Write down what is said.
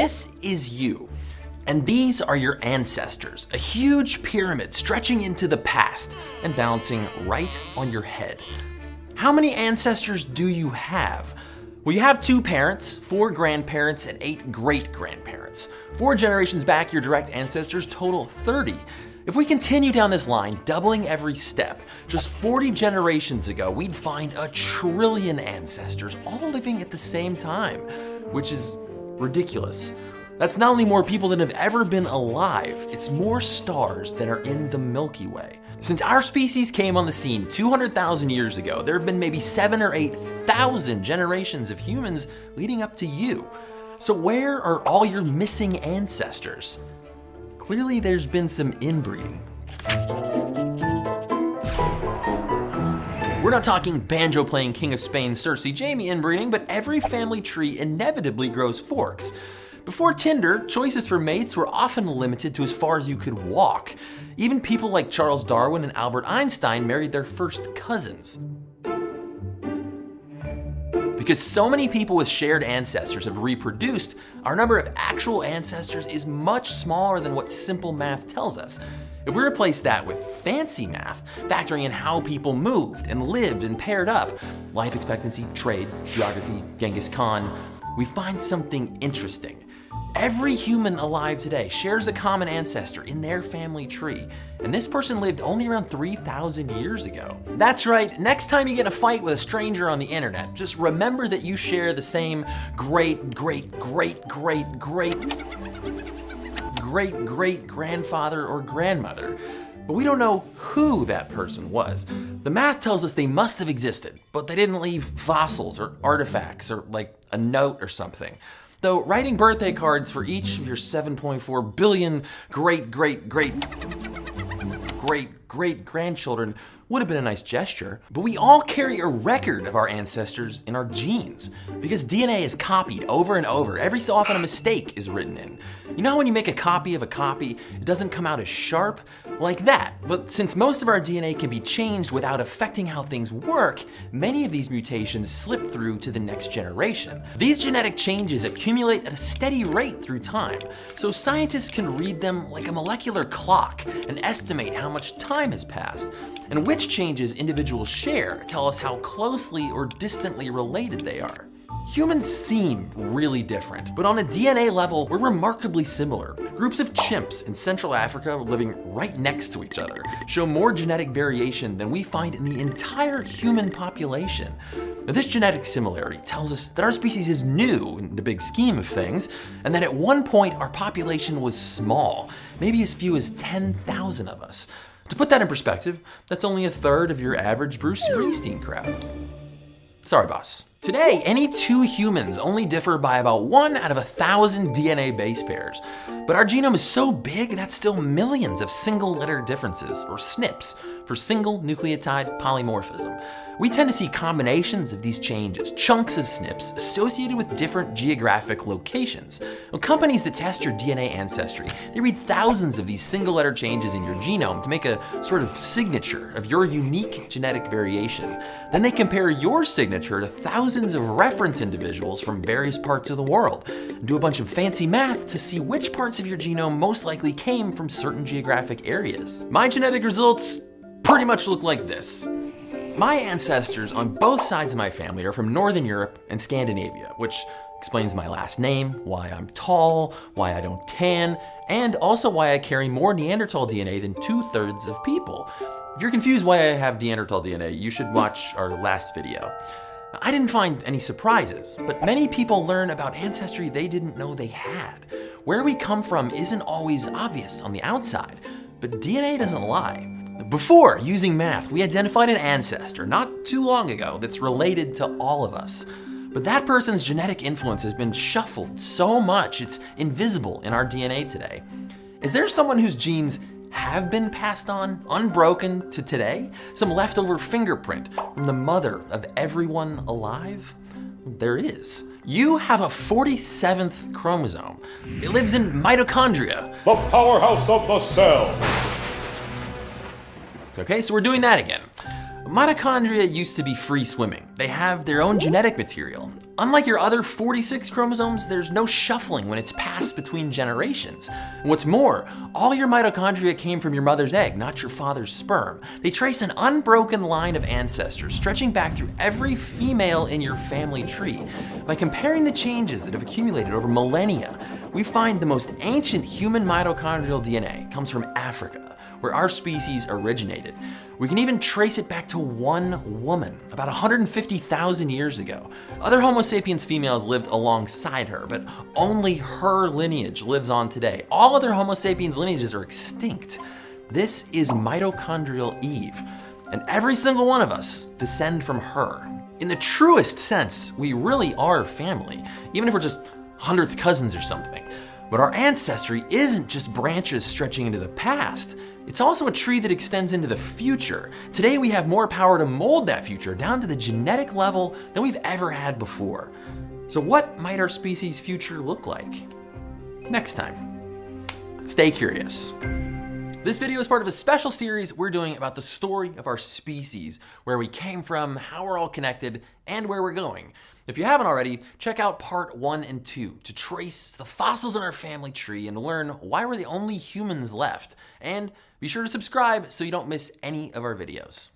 This is you. And these are your ancestors, a huge pyramid stretching into the past and balancing right on your head. How many ancestors do you have? Well, you have 2 parents, 4 grandparents, and 8 great-grandparents. 4 generations back, your direct ancestors total 30. If we continue down this line, doubling every step, just 40 generations ago, we'd find 1 trillion ancestors all living at the same time, which is ridiculous. That's not only more people than have ever been alive, it's more stars than are in the Milky Way. Since our species came on the scene 200,000 years ago, there have been maybe 7,000 or 8,000 generations of humans leading up to you. So where are all your missing ancestors? Clearly there's been some inbreeding. We're not talking banjo-playing King of Spain Cersei Jamie inbreeding, but every family tree inevitably grows forks. Before Tinder, choices for mates were often limited to as far as you could walk. Even people like Charles Darwin and Albert Einstein married their first cousins. Because so many people with shared ancestors have reproduced, our number of actual ancestors is much smaller than what simple math tells us. If we replace that with fancy math, factoring in how people moved and lived and paired up, life expectancy, trade, geography, Genghis Khan, we find something interesting. Every human alive today shares a common ancestor in their family tree, and this person lived only around 3,000 years ago. That's right, next time you get in a fight with a stranger on the internet, just remember that you share the same great-great-great-great-great-great-grandfather or grandmother. But we don't know who that person was. The math tells us they must have existed, but they didn't leave fossils or artifacts or like a note or something. Though writing birthday cards for each of your 7.4 billion great-great-great-great-great-grandchildren would have been a nice gesture, but we all carry a record of our ancestors in our genes. Because DNA is copied over and over, every so often a mistake is written in. You know how when you make a copy of a copy, it doesn't come out as sharp? Like that. But since most of our DNA can be changed without affecting how things work, many of these mutations slip through to the next generation. These genetic changes accumulate at a steady rate through time, so scientists can read them like a molecular clock and estimate how much time has passed. And which changes individuals share tell us how closely or distantly related they are. Humans seem really different, but on a DNA level, we're remarkably similar. Groups of chimps in Central Africa living right next to each other show more genetic variation than we find in the entire human population. Now, this genetic similarity tells us that our species is new in the big scheme of things, and that at one point our population was small, maybe as few as 10,000 of us. To put that in perspective, that's only 1/3 of your average Bruce Springsteen crowd. Sorry, boss. Today, any 2 humans only differ by about 1 out of 1,000 DNA base pairs. But our genome is so big, that's still millions of single-letter differences, or SNPs, for single nucleotide polymorphism. We tend to see combinations of these changes, chunks of SNPs, associated with different geographic locations. Now, companies that test your DNA ancestry, they read thousands of these single-letter changes in your genome to make a sort of signature of your unique genetic variation. Then they compare your signature to thousands of reference individuals from various parts of the world, and do a bunch of fancy math to see which parts of your genome most likely came from certain geographic areas. My genetic results pretty much look like this. My ancestors on both sides of my family are from Northern Europe and Scandinavia, which explains my last name, why I'm tall, why I don't tan, and also why I carry more Neanderthal DNA than 2/3 of people. If you're confused why I have Neanderthal DNA, you should watch our last video. I didn't find any surprises, but many people learn about ancestry they didn't know they had. Where we come from isn't always obvious on the outside, but DNA doesn't lie. Before using math, we identified an ancestor not too long ago that's related to all of us. But that person's genetic influence has been shuffled so much it's invisible in our DNA today. Is there someone whose genes have been passed on, unbroken, to today? Some leftover fingerprint from the mother of everyone alive? There is. You have a 47th chromosome. It lives in mitochondria, the powerhouse of the cell. Okay, so we're doing that again. Mitochondria used to be free swimming. They have their own genetic material. Unlike your other 46 chromosomes, there's no shuffling when it's passed between generations. And what's more, all your mitochondria came from your mother's egg, not your father's sperm. They trace an unbroken line of ancestors, stretching back through every female in your family tree. By comparing the changes that have accumulated over millennia, we find the most ancient human mitochondrial DNA comes from Africa, where our species originated. We can even trace it back to one woman, about 150,000 years ago. Other Homo sapiens females lived alongside her, but only her lineage lives on today. All other Homo sapiens lineages are extinct. This is mitochondrial Eve, and every single one of us descend from her. In the truest sense, we really are family, even if we're just 100th cousins or something. But our ancestry isn't just branches stretching into the past. It's also a tree that extends into the future. Today we have more power to mold that future down to the genetic level than we've ever had before. So what might our species' future look like? Next time. Stay curious. This video is part of a special series we're doing about the story of our species, where we came from, how we're all connected, and where we're going. If you haven't already, check out part 1 and 2 to trace the fossils in our family tree and learn why we're the only humans left. And be sure to subscribe so you don't miss any of our videos.